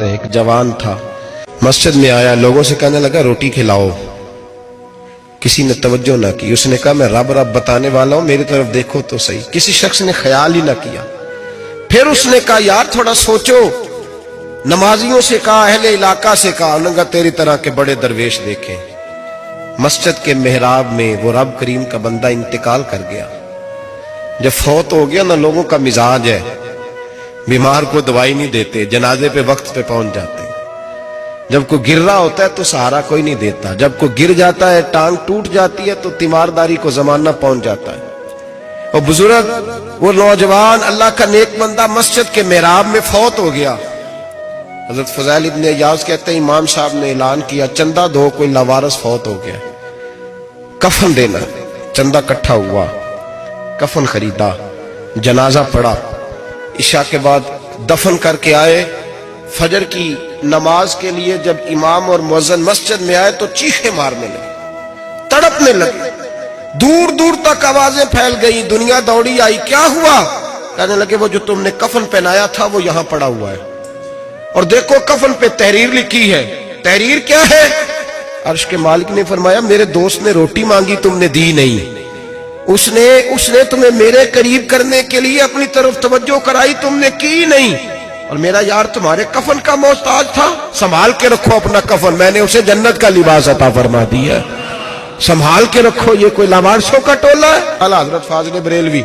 ایک جوان تھا، مسجد میں آیا، لوگوں سے کہنے لگا روٹی کھلاؤ. کسی نے توجہ نہ کی. اس نے کہا میں رب رب بتانے والا ہوں، میری طرف دیکھو تو صحیح. کسی شخص نے خیال ہی نہ کیا. پھر اس نے کہا یار تھوڑا سوچو. نمازیوں سے کہا، اہل علاقہ سے کہا، انہوں نے کہا تیری طرح کے بڑے درویش دیکھیں. مسجد کے محراب میں وہ رب کریم کا بندہ انتقال کر گیا. جب فوت ہو گیا نا، لوگوں کا مزاج ہے، بیمار کو دوائی نہیں دیتے، جنازے پہ وقت پہ پہنچ جاتے. جب کوئی گر رہا ہوتا ہے تو سہارا کوئی نہیں دیتا. جب کوئی گر جاتا ہے، ٹانگ ٹوٹ جاتی ہے، تو تیمارداری کو زمانہ پہنچ جاتا ہے. اور بزرگ، وہ نوجوان اللہ کا نیک بندہ مسجد کے محراب میں فوت ہو گیا. حضرت فضیل ابن عیاض کہتے ہیں امام صاحب نے اعلان کیا چندہ دو، کوئی لاوارث فوت ہو گیا، کفن دینا. چندہ اکٹھا ہوا، کفن خریدا، جنازہ پڑا. عشاء کے بعد دفن کر کے آئے. فجر کی نماز کے لیے جب امام اور مؤذن مسجد میں آئے تو چیخیں مارنے لگے، تڑپنے لگے. دور دور تک آوازیں پھیل گئی. دنیا دوڑی آئی. کیا ہوا؟ کہنے لگے وہ جو تم نے کفن پہنایا تھا وہ یہاں پڑا ہوا ہے، اور دیکھو کفن پہ تحریر لکھی ہے. تحریر کیا ہے؟ عرش کے مالک نے فرمایا میرے دوست نے روٹی مانگی، تم نے دی نہیں. اس نے تمہیں میرے قریب کرنے کے لیے اپنی طرف توجہ کرائی، تم نے کی نہیں. اور میرا یار تمہارے کفن کا محتاج تھا، سنبھال کے رکھو اپنا کفن، میں نے اسے جنت کا لباس عطا فرما دیا، سنبھال کے رکھو. یہ کوئی لاوارثوں کا ٹولہ ہے؟ اعلیٰ حضرت فاضل بریلوی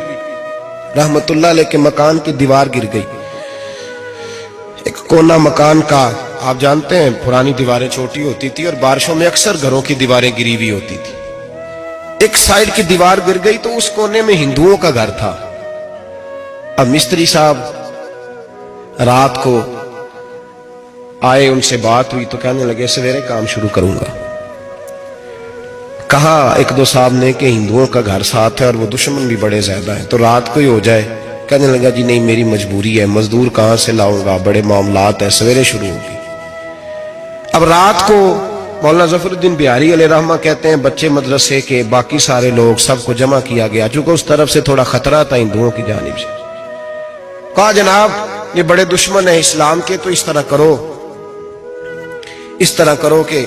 رحمت اللہ علیہ کے مکان کی دیوار گر گئی. ایک کونا مکان کا، آپ جانتے ہیں پرانی دیواریں چھوٹی ہوتی تھی اور بارشوں میں اکثر گھروں کی دیواریں گری ہوئی ہوتی تھی. ایک سائیڈ کی دیوار گر گئی تو اس کونے میں ہندوؤں کا گھر تھا. اب مستری صاحب رات کو آئے، ان سے بات ہوئی تو کہنے لگے سویرے کام شروع کروں گا. کہا ایک دو صاحب نے کہ ہندوؤں کا گھر ساتھ ہے اور وہ دشمن بھی بڑے زیادہ ہیں، تو رات کو ہی ہو جائے. کہنے لگا جی نہیں میری مجبوری ہے، مزدور کہاں سے لاؤں گا، بڑے معاملات ہیں، سویرے شروع ہوگی. اب رات کو مولانا ظفر الدین بہاری علیہ رحمہ کہتے ہیں بچے مدرسے کے، باقی سارے لوگ، سب کو جمع کیا گیا. چونکہ اس طرف سے تھوڑا خطرہ تھا ہندوؤں کی جانب سے. کہا جناب یہ بڑے دشمن ہیں اسلام کے، تو اس طرح کرو کہ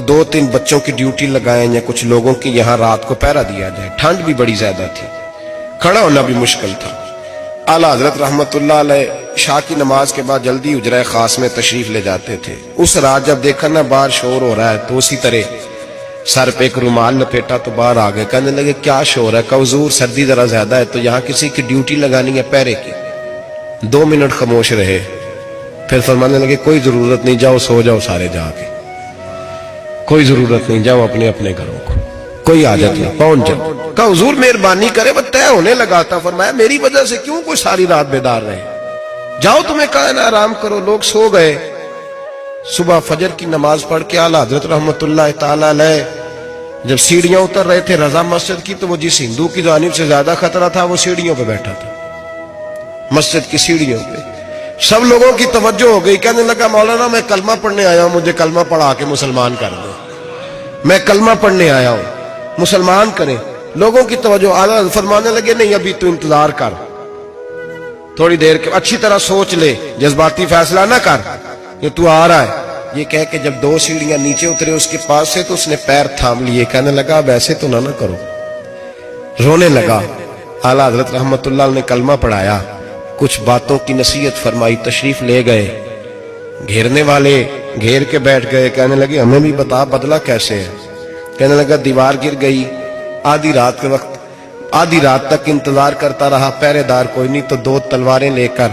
دو تین بچوں کی ڈیوٹی لگائیں یا کچھ لوگوں کی یہاں رات کو پہرا دیا جائے. ٹھنڈ بھی بڑی زیادہ تھی، کھڑا ہونا بھی مشکل تھا. اعلیٰ حضرت رحمت اللہ علیہ عشاء کی نماز کے بعد جلدی حجرہ خاص میں تشریف لے جاتے تھے. اس رات جب دیکھا نا باہر شور ہو رہا ہے تو اسی طرح سر پہ ایک رومال لپیٹا تو باہر آ گئے. کہنے لگے کیا شور ہے؟ کہ حضور سردی ذرا زیادہ ہے تو یہاں کسی کی ڈیوٹی لگانی ہے پہرے کی. 2 منٹ خاموش رہے، پھر فرمانے لگے کوئی ضرورت نہیں، جاؤ سو جاؤ سارے جا کے، کوئی ضرورت نہیں، جاؤ اپنے اپنے گھروں کو، کوئی حاجت نہیں، پہنچ جاؤ. کہا حضور مہربانی کرے، وہ طے ہونے لگا تھا. فرمایا میری وجہ سے کیوں کوئی ساری رات بیدار رہے، جاؤ تمہیں کہا نا آرام کرو. لوگ سو گئے. صبح فجر کی نماز پڑھ کے اعلیٰ حضرت رحمت اللہ تعالی علیہ جب سیڑھیاں اتر رہے تھے رضا مسجد کی، تو وہ جس ہندو کی جانب سے زیادہ خطرہ تھا وہ سیڑھیوں پہ بیٹھا تھا، مسجد کی سیڑھیوں پہ. سب لوگوں کی توجہ ہو گئی. کہنے لگا مولانا میں کلمہ پڑھنے آیا ہوں، مجھے کلمہ پڑھا کے مسلمان کر دو، میں کلمہ پڑھنے آیا ہوں، مسلمان کریں. لوگوں کی توجہ. اعلیٰ فرمانے لگے نہیں ابھی تو انتظار کر، تھوڑی دیر کے، اچھی طرح سوچ لے، جذباتی فیصلہ نہ کر کہ تو آ رہا ہے. یہ کہہ کے جب 2 سیڑھیاں نیچے اترے اس کے پاس سے تو اس نے پیر تھام لیے. کہنے لگا اب ایسے تو نہ کرو، رونے لگا. اعلیٰ حضرت رحمت اللہ نے کلمہ پڑھایا، کچھ باتوں کی نصیحت فرمائی، تشریف لے گئے. گھیرنے والے گھیر کے بیٹھ گئے. کہنے لگے ہمیں بھی بتا بدلہ کیسے ہے. کہنے لگا دیوار گر گئی، آدھی رات کے وقت، آدھی رات تک انتظار کرتا رہا، پہرے دار کوئی نہیں، تو 2 تلواریں لے کر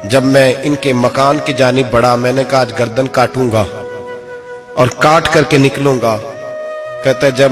جب میں ان کے مکان کی جانب بڑھا، میں نے کہا آج گردن کاٹوں گا اور کاٹ کر کے نکلوں گا. کہتا ہے جب